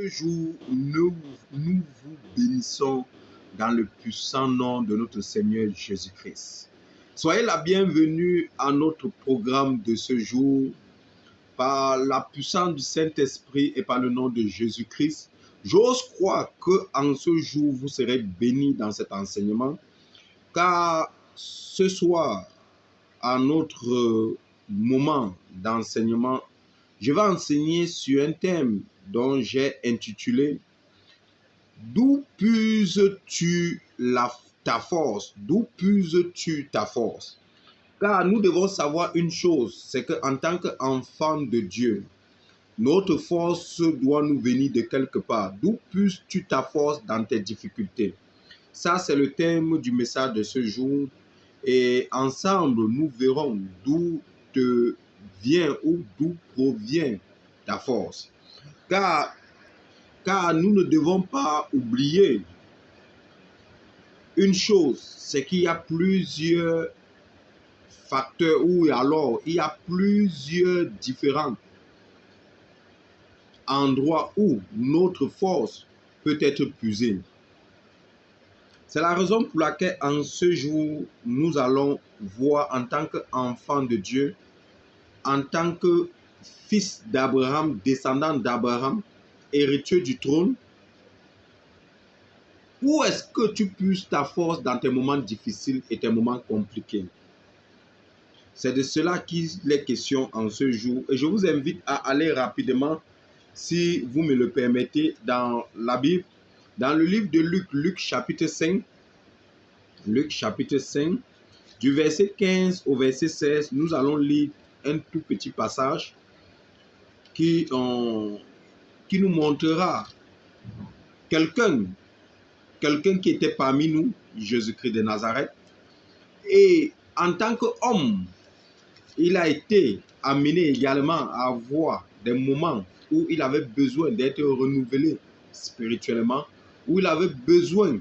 ce jour, nous vous bénissons dans le puissant nom de notre Seigneur Jésus-Christ. Soyez la bienvenue à notre programme de ce jour. Par la puissance du Saint-Esprit et par le nom de Jésus-Christ, j'ose croire qu'en ce jour, vous serez bénis dans cet enseignement, car ce soir, à notre moment d'enseignement, je vais enseigner sur un thème dont j'ai intitulé « D'où puises-tu ta force? D'où puises-tu ta force ?» Car nous devons savoir une chose, c'est qu'en tant qu'enfant de Dieu, notre force doit nous venir de quelque part. D'où puises-tu ta force dans tes difficultés? Ça, c'est le thème du message de ce jour. Et ensemble, nous verrons d'où te vient ou d'où provient ta force. Car nous ne devons pas oublier une chose, c'est qu'il y a plusieurs facteurs ou alors il y a plusieurs différents endroits où notre force peut être puisée. C'est la raison pour laquelle en ce jour, nous allons voir en tant qu'enfant de Dieu, en tant que fils d'Abraham, descendant d'Abraham, héritier du trône, où est-ce que tu puises ta force dans tes moments difficiles et tes moments compliqués? C'est de cela qu'il est question en ce jour. Et je vous invite à aller rapidement, si vous me le permettez, dans la Bible, dans le livre de Luc, Luc chapitre 5, du verset 15 au verset 16, nous allons lire un tout petit passage qui nous montrera quelqu'un qui était parmi nous, Jésus-Christ de Nazareth, et en tant qu'homme, il a été amené également à avoir des moments où il avait besoin d'être renouvelé spirituellement, où il avait besoin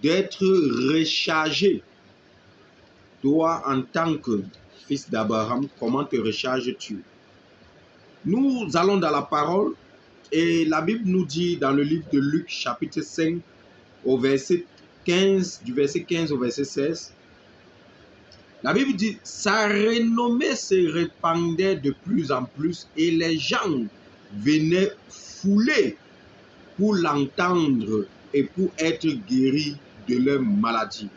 d'être rechargé. Toi, en tant que fils d'Abraham, comment te recharges-tu? Nous allons dans la parole et la Bible nous dit dans le livre de Luc, chapitre 5, au verset 15, du verset 15 au verset 16, la Bible dit « Sa renommée se répandait de plus en plus et les gens venaient fouler pour l'entendre et pour être guéris de leur maladie.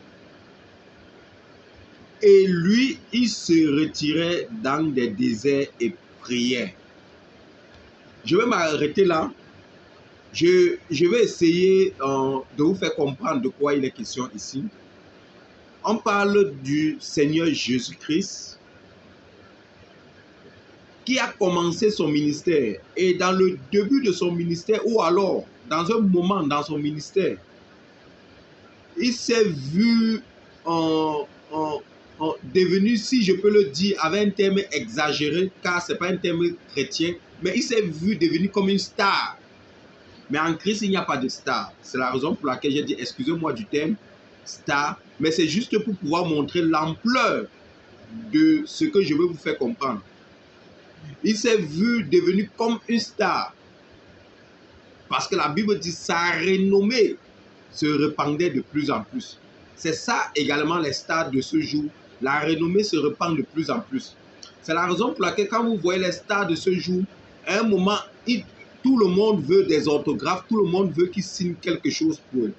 Et lui, il se retirait dans des déserts et priait. » Je vais m'arrêter là. Je vais essayer de vous faire comprendre de quoi il est question ici. On parle du Seigneur Jésus-Christ qui a commencé son ministère. Et dans le début de son ministère, ou alors dans un moment dans son ministère, il s'est vu devenu, si je peux le dire, avec un terme exagéré, car ce n'est pas un terme chrétien, mais il s'est vu devenir comme une star. Mais en Christ, il n'y a pas de star. C'est la raison pour laquelle j'ai dit, excusez-moi du terme star, mais c'est juste pour pouvoir montrer l'ampleur de ce que je veux vous faire comprendre. Il s'est vu devenu comme une star. Parce que la Bible dit, sa renommée se répandait de plus en plus. C'est ça également les stars de ce jour. La renommée se répand de plus en plus. C'est la raison pour laquelle quand vous voyez les stars de ce jour, à un moment, tout le monde veut des autographes, tout le monde veut qu'ils signent quelque chose pour eux.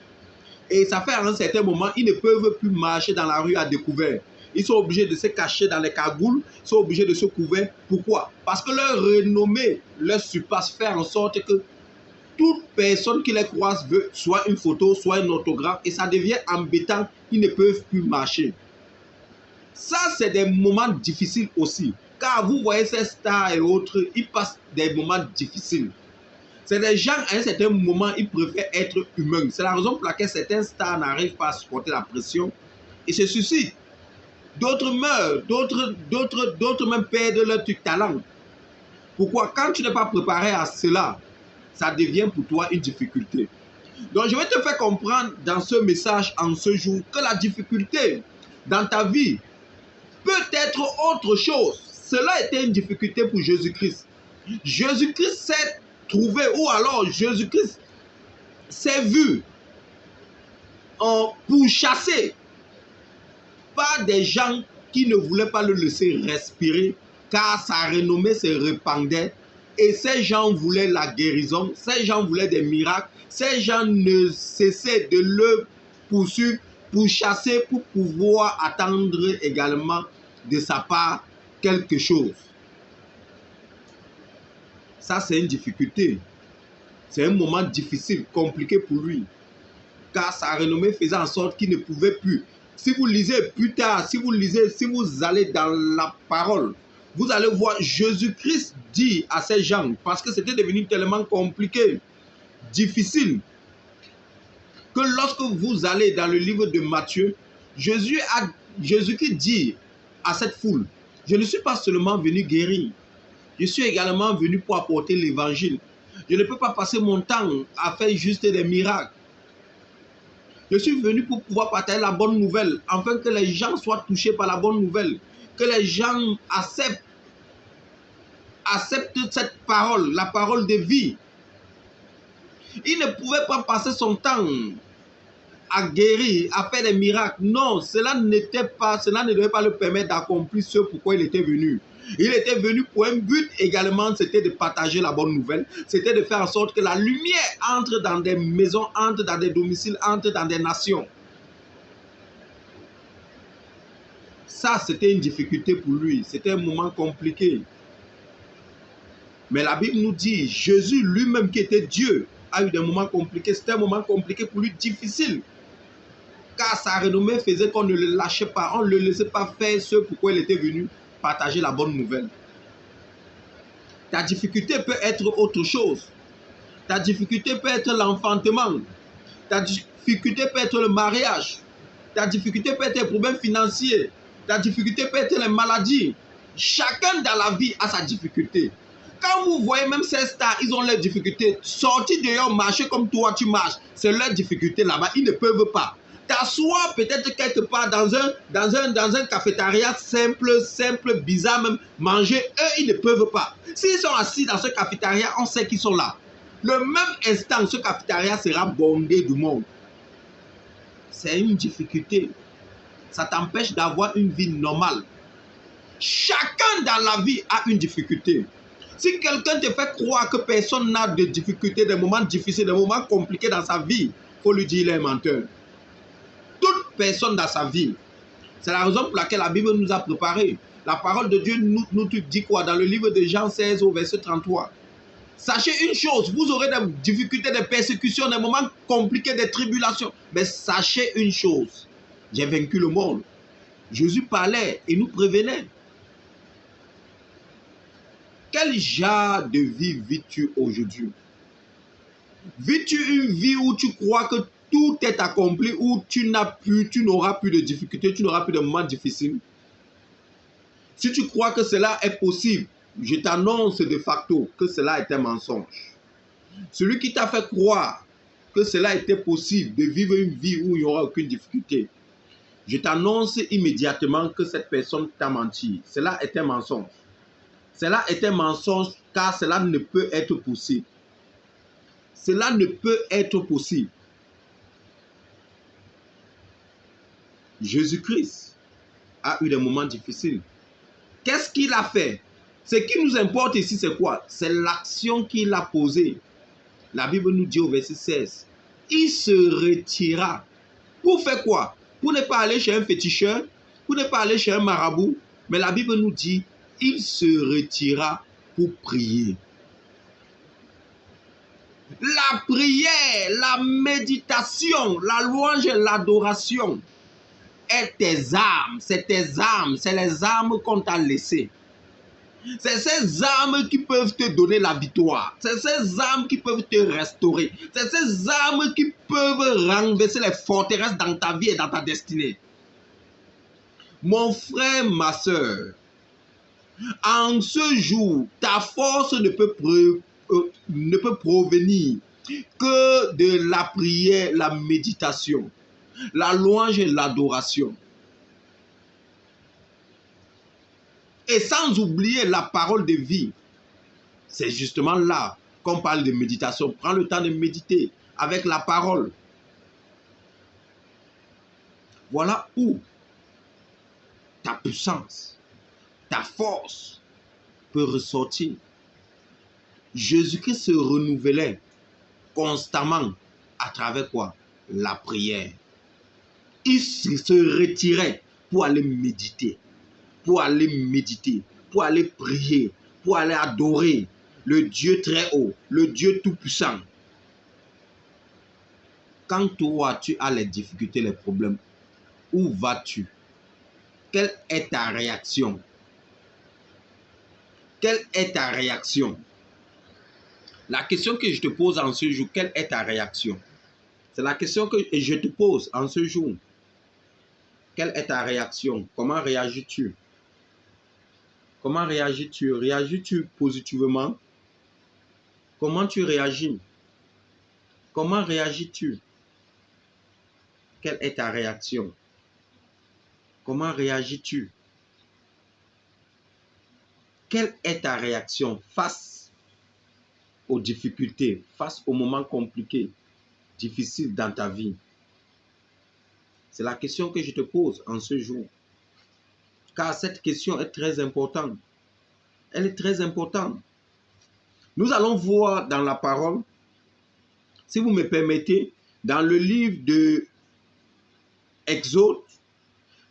Et ça fait à un certain moment, ils ne peuvent plus marcher dans la rue à découvert. Ils sont obligés de se cacher dans les cagoules, ils sont obligés de se couvrir. Pourquoi? Parce que leur renommée leur surpasse, fait en sorte que toute personne qui les croise veut soit une photo, soit un autographe, et ça devient embêtant, ils ne peuvent plus marcher. Ça, c'est des moments difficiles aussi. Car vous voyez ces stars et autres, ils passent des moments difficiles. C'est des gens, à un certain moment, ils préfèrent être humains. C'est la raison pour laquelle certains stars n'arrivent pas à supporter la pression et se suicident. D'autres meurent, d'autres même perdent leur talent. Pourquoi? Quand tu n'es pas préparé à cela, ça devient pour toi une difficulté. Donc, je vais te faire comprendre dans ce message, en ce jour, que la difficulté dans ta vie peut être autre chose. Cela était une difficulté pour Jésus-Christ. Jésus-Christ s'est trouvé, ou alors Jésus-Christ s'est vu pourchassé par des gens qui ne voulaient pas le laisser respirer, car sa renommée se répandait. Et ces gens voulaient la guérison, ces gens voulaient des miracles, ces gens ne cessaient de le poursuivre, pourchasser pour pouvoir attendre également de sa part quelque chose. Ça, c'est une difficulté. C'est un moment difficile, compliqué pour lui. Car sa renommée faisait en sorte qu'il ne pouvait plus. Si vous lisez plus tard, si vous allez dans la parole, vous allez voir Jésus-Christ dit à ces gens, parce que c'était devenu tellement compliqué, difficile, que lorsque vous allez dans le livre de Matthieu, Jésus-Christ dit à cette foule, je ne suis pas seulement venu guérir, je suis également venu pour apporter l'évangile. Je ne peux pas passer mon temps à faire juste des miracles. Je suis venu pour pouvoir partager la bonne nouvelle, afin que les gens soient touchés par la bonne nouvelle, que les gens acceptent cette parole, la parole de vie. Il ne pouvait pas passer son temps à guérir, à faire des miracles. Non, cela ne devait pas le permettre d'accomplir ce pourquoi il était venu. Il était venu pour un but également, c'était de partager la bonne nouvelle. C'était de faire en sorte que la lumière entre dans des maisons, entre dans des domiciles, entre dans des nations. Ça, c'était une difficulté pour lui. C'était un moment compliqué. Mais la Bible nous dit, Jésus lui-même qui était Dieu, a eu des moments compliqués. C'était un moment compliqué pour lui, difficile. Car sa renommée faisait qu'on ne le lâchait pas, on ne le laissait pas faire ce pourquoi il était venu, partager la bonne nouvelle. Ta difficulté peut être autre chose. Ta difficulté peut être l'enfantement. Ta difficulté peut être le mariage. Ta difficulté peut être les problèmes financiers. Ta difficulté peut être les maladies. Chacun dans la vie a sa difficulté. Quand vous voyez même ces stars, ils ont leurs difficultés. Sortir dehors, marcher comme toi, tu marches. C'est leur difficulté là-bas. Ils ne peuvent pas. T'asseoir peut-être quelque part dans un cafétéria simple, bizarre même, manger, eux, ils ne peuvent pas. S'ils sont assis dans ce cafétéria, on sait qu'ils sont là. Le même instant, ce cafétéria sera bondé du monde. C'est une difficulté. Ça t'empêche d'avoir une vie normale. Chacun dans la vie a une difficulté. Si quelqu'un te fait croire que personne n'a de difficultés, des moments difficiles, des moments compliqués dans sa vie, il faut lui dire qu'il est un menteur. Toute personne dans sa vie. C'est la raison pour laquelle la Bible nous a préparé. La parole de Dieu nous dit quoi? Dans le livre de Jean 16 au verset 33. Sachez une chose, vous aurez des difficultés, des persécutions, des moments compliqués, des tribulations. Mais sachez une chose, j'ai vaincu le monde. Jésus parlait et nous prévenait. Quel genre de vie vis-tu aujourd'hui? Vis-tu une vie où tu crois que tout est accompli, où tu n'auras plus de difficultés, tu n'auras plus de moments difficiles? Si tu crois que cela est possible, je t'annonce de facto que cela est un mensonge. Celui qui t'a fait croire que cela était possible de vivre une vie où il n'y aura aucune difficulté, je t'annonce immédiatement que cette personne t'a menti. Cela est un mensonge. Cela est un mensonge car cela ne peut être possible. Cela ne peut être possible. Jésus-Christ a eu des moments difficiles. Qu'est-ce qu'il a fait? Ce qui nous importe ici, c'est quoi? C'est l'action qu'il a posée. La Bible nous dit au verset 16, il se retira. Pour faire quoi? Pour ne pas aller chez un féticheur, pour ne pas aller chez un marabout. Mais la Bible nous dit, il se retira pour prier. La prière, la méditation, la louange et l'adoration est tes armes. C'est tes armes, c'est les armes qu'on t'a laissées. C'est ces armes qui peuvent te donner la victoire. C'est ces armes qui peuvent te restaurer. C'est ces armes qui peuvent renverser les forteresses dans ta vie et dans ta destinée. Mon frère, ma soeur, en ce jour, ta force ne peut provenir que de la prière, la méditation, la louange et l'adoration. Et sans oublier la parole de vie. C'est justement là quand on parle de méditation, prends le temps de méditer avec la parole. Voilà où ta puissance, ta force peut ressortir. Jésus-Christ se renouvelait constamment à travers quoi? La prière. Il se retirait pour aller méditer, pour aller prier, pour aller adorer le Dieu très haut, le Dieu tout-puissant. Quand toi, tu as les difficultés, les problèmes, où vas-tu? Quelle est ta réaction? Quelle est ta réaction? La question que je te pose en ce jour, quelle est ta réaction? C'est la question que je te pose en ce jour. Quelle est ta réaction? Comment réagis-tu? Comment réagis-tu? Réagis-tu positivement? Comment tu réagis? Comment réagis-tu? Quelle est ta réaction? Comment réagis-tu? Quelle est ta réaction face aux difficultés, face aux moments compliqués, difficiles dans ta vie? C'est la question que je te pose en ce jour. Car cette question est très importante. Elle est très importante. Nous allons voir dans la parole, si vous me permettez, dans le livre de Exode,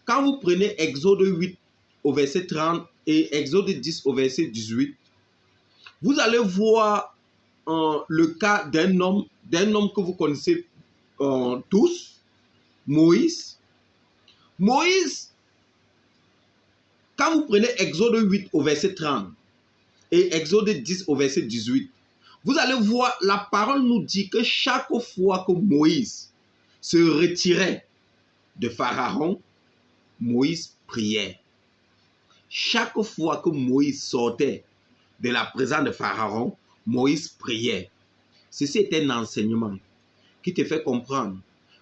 quand vous prenez Exode 8 au verset 30 et Exode 10 au verset 18, vous allez voir le cas d'un homme que vous connaissez tous, Moïse. Moïse, quand vous prenez Exode 8 au verset 30 et Exode 10 au verset 18, vous allez voir, la parole nous dit que chaque fois que Moïse se retirait de Pharaon, Moïse priait. Chaque fois que Moïse sortait de la présence de Pharaon, Moïse priait. Ceci est un enseignement qui te fait comprendre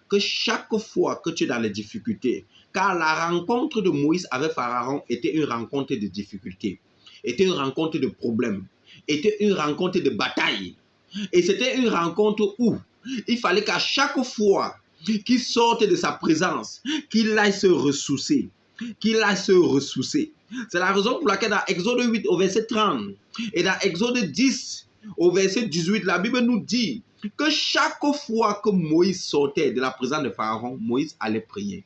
que chaque fois que tu es dans les difficultés, car la rencontre de Moïse avec Pharaon était une rencontre de difficultés, était une rencontre de problèmes, était une rencontre de bataille. Et c'était une rencontre où il fallait qu'à chaque fois qu'il sorte de sa présence, qu'il aille se ressourcer. Qu'il aille se ressourcer. C'est la raison pour laquelle dans Exode 8 au verset 30 et dans Exode 10 au verset 18, la Bible nous dit que chaque fois que Moïse sortait de la présence de Pharaon, Moïse allait prier.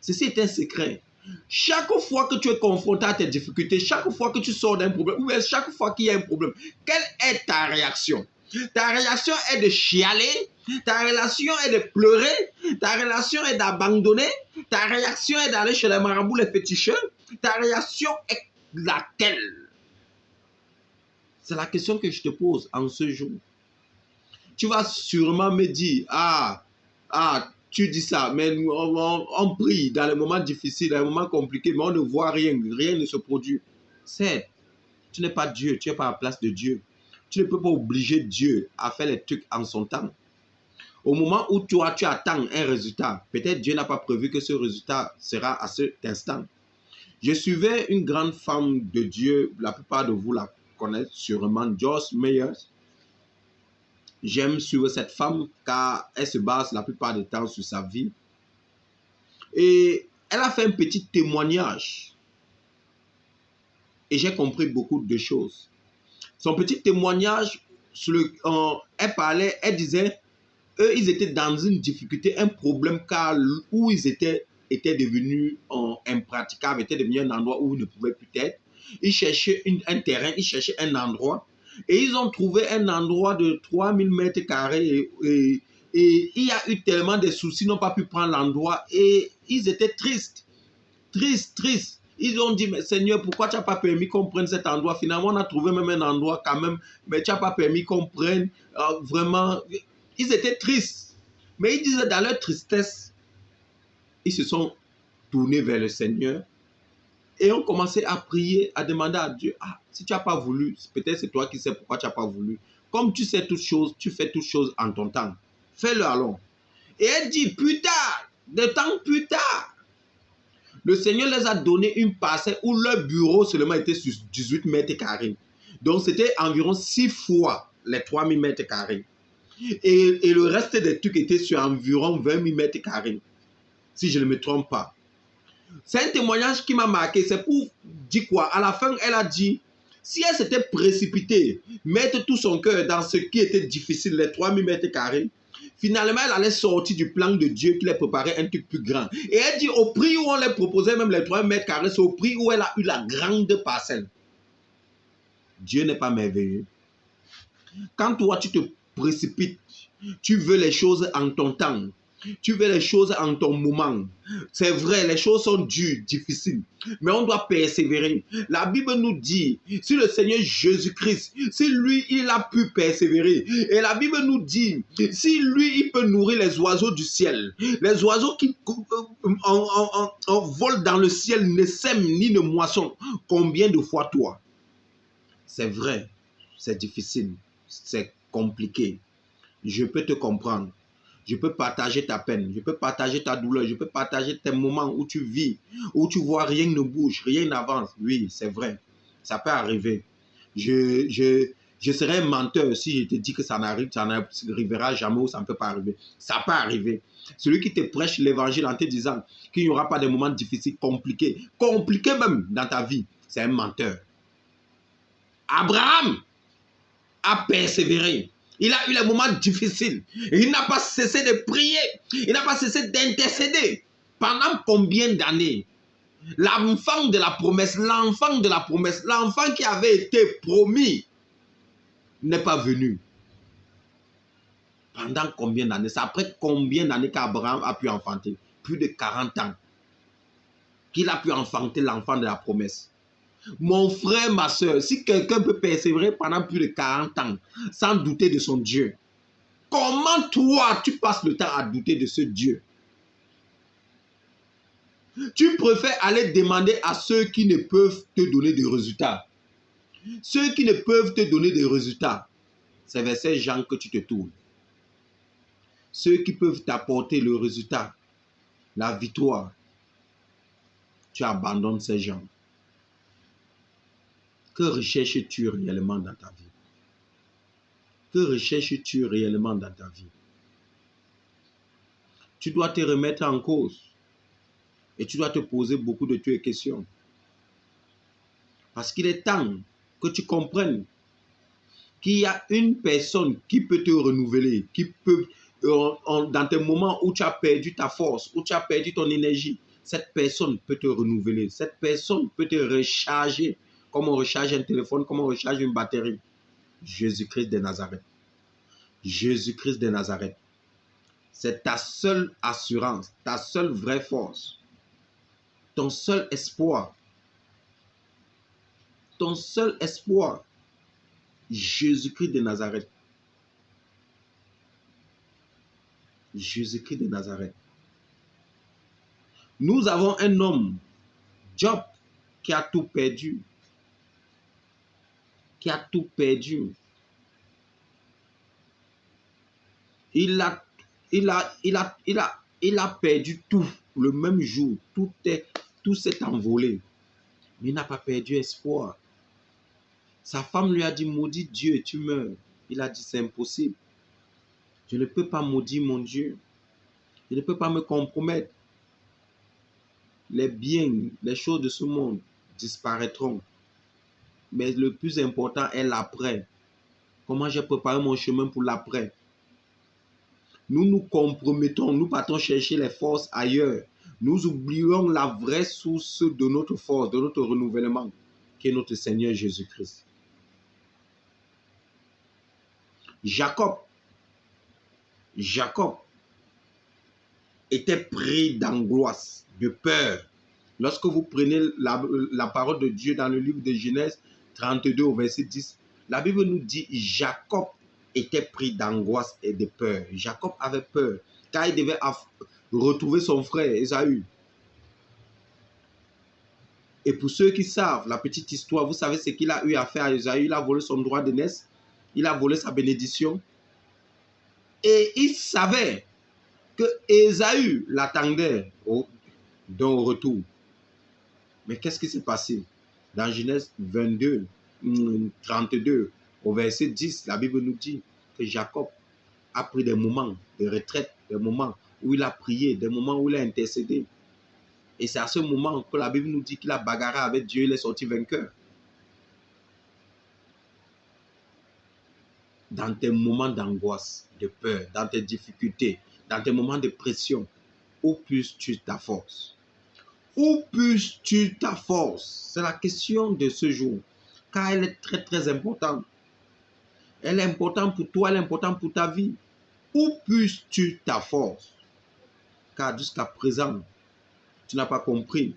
Ceci est un secret. Chaque fois que tu es confronté à tes difficultés, chaque fois que tu sors d'un problème, ou bien chaque fois qu'il y a un problème, quelle est ta réaction? Ta réaction est de chialer, ta réaction est de pleurer, ta réaction est d'abandonner, ta réaction est d'aller chez les marabouts, les féticheurs, ta réaction est laquelle? C'est la question que je te pose en ce jour. Tu vas sûrement me dire, tu dis ça, mais on prie dans les moments difficiles, dans les moments compliqués, mais on ne voit rien, rien ne se produit. C'est, tu n'es pas Dieu, tu n'es pas à la place de Dieu. Tu ne peux pas obliger Dieu à faire les trucs en son temps. Au moment où toi, tu attends un résultat, peut-être Dieu n'a pas prévu que ce résultat sera à cet instant. Je suivais une grande femme de Dieu, la plupart de vous la connaissent sûrement, Joyce Meyer. J'aime suivre cette femme car elle se base la plupart du temps sur sa vie. Et elle a fait un petit témoignage. Et j'ai compris beaucoup de choses. Son petit témoignage, elle parlait, elle disait, eux, ils étaient dans une difficulté, un problème car où ils étaient devenus impraticables, étaient devenus un endroit où ils ne pouvaient plus être. Ils cherchaient un terrain, ils cherchaient un endroit. Et ils ont trouvé un endroit de 3000 mètres carrés et il y a eu tellement de soucis, ils n'ont pas pu prendre l'endroit et ils étaient tristes. Ils ont dit, mais Seigneur, pourquoi tu n'as pas permis qu'on prenne cet endroit? Finalement, on a trouvé même un endroit quand même, mais tu n'as pas permis qu'on prenne. Vraiment, ils étaient tristes. Mais ils disaient dans leur tristesse, ils se sont tournés vers le Seigneur et ont commencé à prier, à demander à Dieu, si tu n'as pas voulu, peut-être c'est toi qui sais pourquoi tu n'as pas voulu. Comme tu sais toutes choses, tu fais toutes choses en ton temps. Fais-le alors. Et elle dit, plus tard, de temps plus tard, le Seigneur les a donné une parcelle où leur bureau seulement était sur 18 mètres carrés. Donc c'était environ 6 fois les 3000 mètres carrés. Et le reste des trucs était sur environ 20 000 mètres carrés, si je ne me trompe pas. C'est un témoignage qui m'a marqué. C'est pour dire quoi? À la fin, elle a dit, si elle s'était précipitée, mettre tout son cœur dans ce qui était difficile, les 3000 mètres carrés, finalement, elle allait sortir du plan de Dieu qui lui préparait un truc plus grand. Et elle dit, au prix où on lui proposait même les 3 mètres carrés, c'est au prix où elle a eu la grande parcelle. Dieu n'est pas merveilleux. Quand toi, tu te précipites, tu veux les choses en ton temps, tu veux les choses en ton moment. C'est vrai, les choses sont dures, difficiles, mais on doit persévérer. La Bible nous dit, si le Seigneur Jésus-Christ, si lui, il a pu persévérer, et la Bible nous dit, si lui, il peut nourrir les oiseaux du ciel, les oiseaux qui volent dans le ciel ne sèment ni ne moissonnent, combien de fois toi? C'est vrai, c'est difficile, c'est compliqué. Je peux te comprendre. Je peux partager ta peine, je peux partager ta douleur, je peux partager tes moments où tu vis, où tu vois rien ne bouge, rien n'avance. Oui, c'est vrai, ça peut arriver. Je serais un menteur si je te dis que ça n'arrivera jamais ou ça ne peut pas arriver. Ça peut arriver. Celui qui te prêche l'évangile en te disant qu'il n'y aura pas de moments difficiles, compliqués même dans ta vie, c'est un menteur. Abraham a persévéré. Il a eu les moments difficiles. Il n'a pas cessé de prier. Il n'a pas cessé d'intercéder. Pendant combien d'années? L'enfant de la promesse, l'enfant qui avait été promis n'est pas venu. Pendant combien d'années? C'est après combien d'années qu'Abraham a pu enfanter? Plus de 40 ans. Qu'il a pu enfanter l'enfant de la promesse. Mon frère, ma soeur, si quelqu'un peut persévérer pendant plus de 40 ans sans douter de son Dieu, comment toi, tu passes le temps à douter de ce Dieu? Tu préfères aller demander à ceux qui ne peuvent te donner des résultats. Ceux qui ne peuvent te donner des résultats, c'est vers ces gens que tu te tournes. Ceux qui peuvent t'apporter le résultat, la victoire, tu abandonnes ces gens. Que recherches-tu réellement dans ta vie? Que recherches-tu réellement dans ta vie? Tu dois te remettre en cause et tu dois te poser beaucoup de questions. Parce qu'il est temps que tu comprennes qu'il y a une personne qui peut te renouveler, qui peut, dans tes moments où tu as perdu ta force, où tu as perdu ton énergie, cette personne peut te renouveler, cette personne peut te recharger, comme on recharge un téléphone, comme on recharge une batterie. Jésus-Christ de Nazareth. Jésus-Christ de Nazareth. C'est ta seule assurance, ta seule vraie force, ton seul espoir. Ton seul espoir, Jésus-Christ de Nazareth. Jésus-Christ de Nazareth. Nous avons un homme, Job, qui a tout perdu. Qui a tout perdu. Il a perdu tout le même jour. Tout s'est envolé. Mais il n'a pas perdu espoir. Sa femme lui a dit, maudit Dieu, tu meurs. Il a dit, c'est impossible. Je ne peux pas maudire mon Dieu. Je ne peux pas me compromettre. Les biens, les choses de ce monde disparaîtront. Mais le plus important est l'après. Comment j'ai préparé mon chemin pour l'après? Nous nous compromettons, nous partons chercher les forces ailleurs. Nous oublions la vraie source de notre force, de notre renouvellement, qui est notre Seigneur Jésus-Christ. Jacob était pris d'angoisse, de peur. Lorsque vous prenez la parole de Dieu dans le livre de Genèse 32 au verset 10, la Bible nous dit Jacob était pris d'angoisse et de peur. Jacob avait peur car il devait retrouver son frère Ésaü. Et pour ceux qui savent la petite histoire, vous savez ce qu'il a eu à faire à Ésaü. Il a volé son droit d'aînesse, il a volé sa bénédiction. Et il savait que Ésaü l'attendait au retour. Mais qu'est-ce qui s'est passé? Dans Genèse 22, 32, Au verset 10, la Bible nous dit que Jacob a pris des moments de retraite, des moments où il a prié, des moments où il a intercédé. Et c'est à ce moment que la Bible nous dit qu'il a bagarré avec Dieu, il est sorti vainqueur. Dans tes moments d'angoisse, de peur, dans tes difficultés, dans tes moments de pression, où puisses-tu ta force? Où puisses-tu ta force? C'est la question de ce jour, car elle est très très importante. Elle est importante pour toi, elle est importante pour ta vie. Où puisses-tu ta force? Car jusqu'à présent, tu n'as pas compris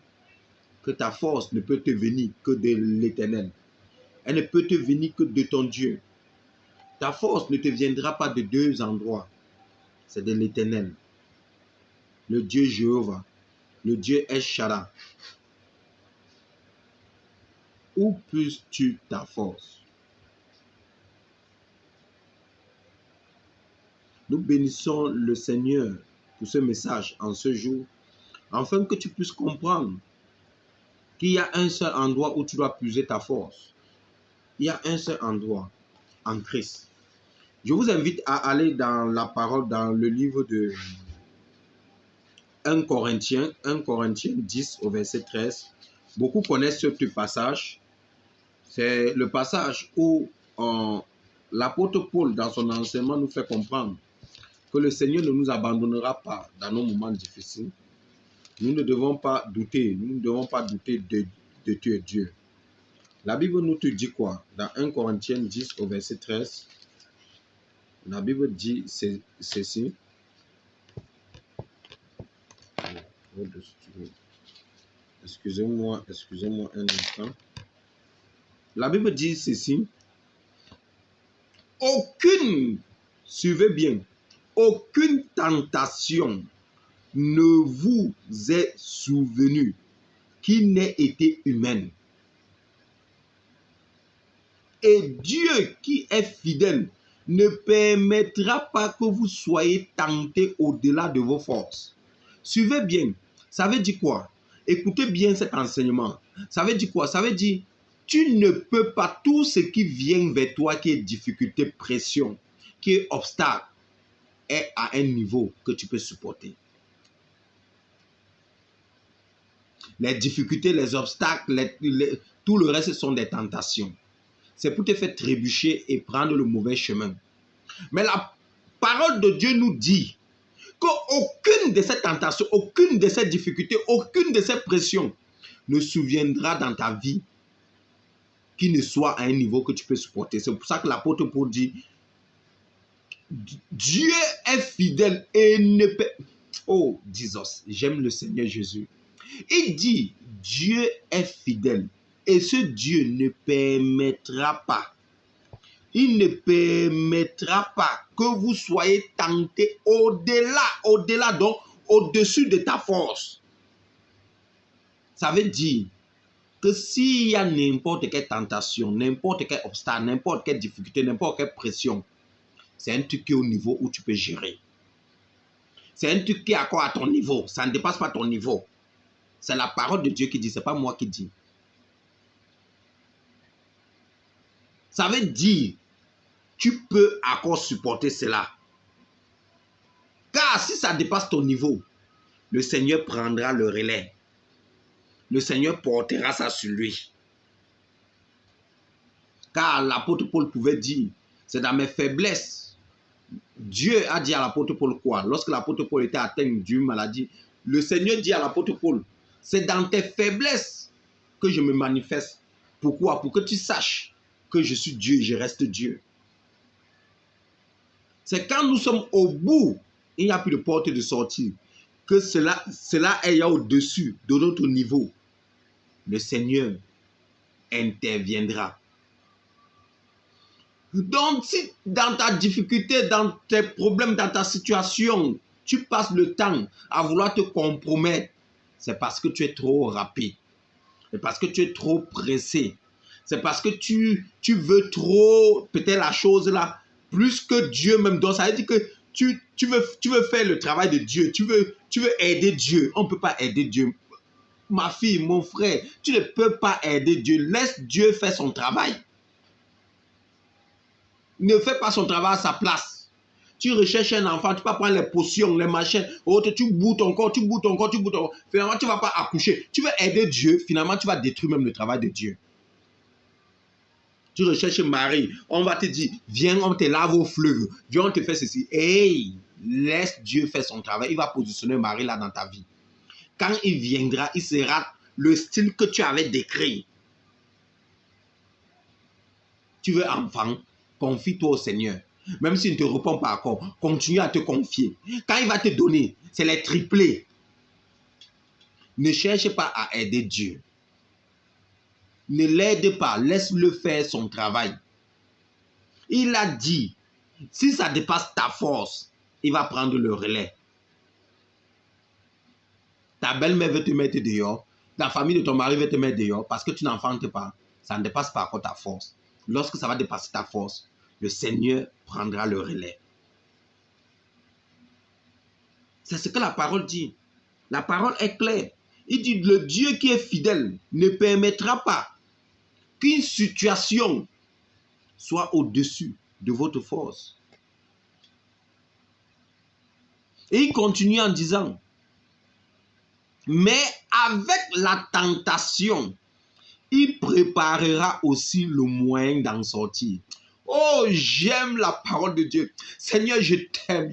que ta force ne peut te venir que de l'Éternel. Elle ne peut te venir que de ton Dieu. Ta force ne te viendra pas de deux endroits. C'est de l'Éternel. Le Dieu Jéhovah. Le Dieu El-Shaddai. Où puisses-tu ta force? Nous bénissons le Seigneur pour ce message en ce jour, afin que tu puisses comprendre qu'il y a un seul endroit où tu dois puiser ta force. Il y a un seul endroit, en Christ. Je vous invite à aller dans la parole, dans le livre de 1 Corinthiens 10 au verset 13. Beaucoup connaissent ce passage. C'est le passage où l'apôtre Paul, dans son enseignement, nous fait comprendre que le Seigneur ne nous abandonnera pas dans nos moments difficiles. Nous ne devons pas douter. Nous ne devons pas douter de Dieu. La Bible nous te dit quoi? Dans 1 Corinthiens 10 au verset 13, la Bible dit ceci. Excusez-moi un instant. La Bible dit ceci. Suivez bien, aucune tentation ne vous est survenue qui n'ait été humaine. Et Dieu qui est fidèle ne permettra pas que vous soyez tentés au-delà de vos forces. Suivez bien. Ça veut dire quoi? Écoutez bien cet enseignement. Ça veut dire quoi? Ça veut dire, tu ne peux pas, tout ce qui vient vers toi, qui est difficulté, pression, qui est obstacle, est à un niveau que tu peux supporter. Les difficultés, les obstacles, tout le reste sont des tentations. C'est pour te faire trébucher et prendre le mauvais chemin. Mais la parole de Dieu nous dit qu'aucune de ces tentations, aucune de ces difficultés, aucune de ces pressions ne surviendra dans ta vie qui ne soit à un niveau que tu peux supporter. C'est pour ça que l'apôtre Paul dit, Dieu est fidèle et ne peut... Oh, Jesus, j'aime le Seigneur Jésus. Il dit, Dieu est fidèle et ce Dieu ne permettra pas. Il ne permettra pas que vous soyez tentés au-delà, donc au-dessus de ta force. Ça veut dire que s'il y a n'importe quelle tentation, n'importe quel obstacle, n'importe quelle difficulté, n'importe quelle pression, c'est un truc qui est au niveau où tu peux gérer. C'est un truc qui est encore à ton niveau. Ça ne dépasse pas ton niveau. C'est la parole de Dieu qui dit, ce n'est pas moi qui dis. Ça veut dire, tu peux encore supporter cela. Car si ça dépasse ton niveau, le Seigneur prendra le relais. Le Seigneur portera ça sur lui. Car l'apôtre Paul pouvait dire, c'est dans mes faiblesses. Dieu a dit à l'apôtre Paul quoi? Lorsque l'apôtre Paul était atteint d'une maladie, le Seigneur dit à l'apôtre Paul, c'est dans tes faiblesses que je me manifeste. Pourquoi? Pour que tu saches que je suis Dieu et je reste Dieu. C'est quand nous sommes au bout, il n'y a plus de porte de sortie, que cela est au-dessus de notre niveau. Le Seigneur interviendra. Donc, si dans ta difficulté, dans tes problèmes, dans ta situation, tu passes le temps à vouloir te compromettre, c'est parce que tu es trop rapide. C'est parce que tu es trop pressé. C'est parce que tu veux trop, peut-être la chose là, plus que Dieu même. Donc, ça veut dire que tu veux faire le travail de Dieu. Tu veux aider Dieu. On ne peut pas aider Dieu. Ma fille, mon frère, tu ne peux pas aider Dieu. Laisse Dieu faire son travail. ne fait pas son travail à sa place. Tu recherches un enfant, tu vas prendre les potions, les machins, autres, tu bouts ton corps, tu bouts ton corps, tu bouts ton corps. Finalement, tu ne vas pas accoucher. Tu veux aider Dieu, finalement, tu vas détruire même le travail de Dieu. Tu recherches Marie, on va te dire, viens, on te lave au fleuve, viens, on te fait ceci. Hey, laisse Dieu faire son travail. Il va positionner Marie là dans ta vie. Quand il viendra, il sera le style que tu avais décrit. Tu veux enfant, confie-toi au Seigneur. Même s'il ne te répond pas encore, continue à te confier. Quand il va te donner, c'est les triplés. Ne cherche pas à aider Dieu. Ne l'aide pas, laisse-le faire son travail. Il a dit, si ça dépasse ta force, il va prendre le relais. Ta belle-mère veut te mettre dehors, la famille de ton mari veut te mettre dehors parce que tu n'enfantes pas. Ça ne dépasse pas encore ta force. Lorsque ça va dépasser ta force, le Seigneur prendra le relais. C'est ce que la parole dit. La parole est claire. Il dit, le Dieu qui est fidèle ne permettra pas qu'une situation soit au-dessus de votre force. Et il continue en disant, mais avec la tentation, il préparera aussi le moyen d'en sortir. Oh, j'aime la parole de Dieu. Seigneur, je t'aime.